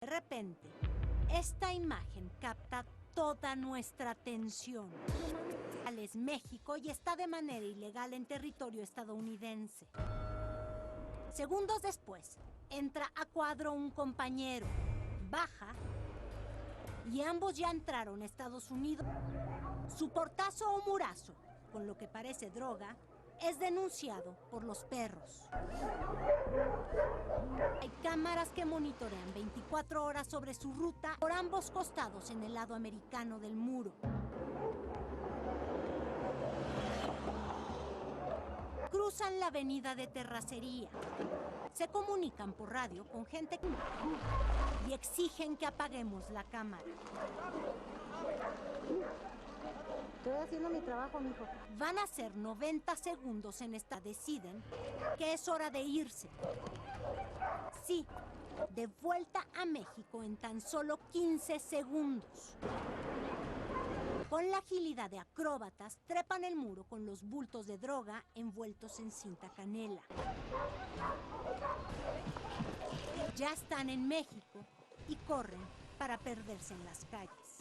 De repente, esta imagen capta toda nuestra atención. Es México y está de manera ilegal en territorio estadounidense. Segundos después, entra a cuadro un compañero, baja y ambos ya entraron a Estados Unidos. Su portazo o murazo, con lo que parece droga, es denunciado por los perros. Hay cámaras que monitorean 24 horas sobre su ruta por ambos costados en el lado americano del muro. Cruzan la avenida de Terracería. Se comunican por radio con gente y exigen que apaguemos la cámara. Estoy haciendo mi trabajo, mijo. Van a ser 90 segundos en esta. Deciden que es hora de irse. Sí, de vuelta a México en tan solo 15 segundos. Con la agilidad de acróbatas, trepan el muro con los bultos de droga envueltos en cinta canela. Ya están en México y corren para perderse en las calles.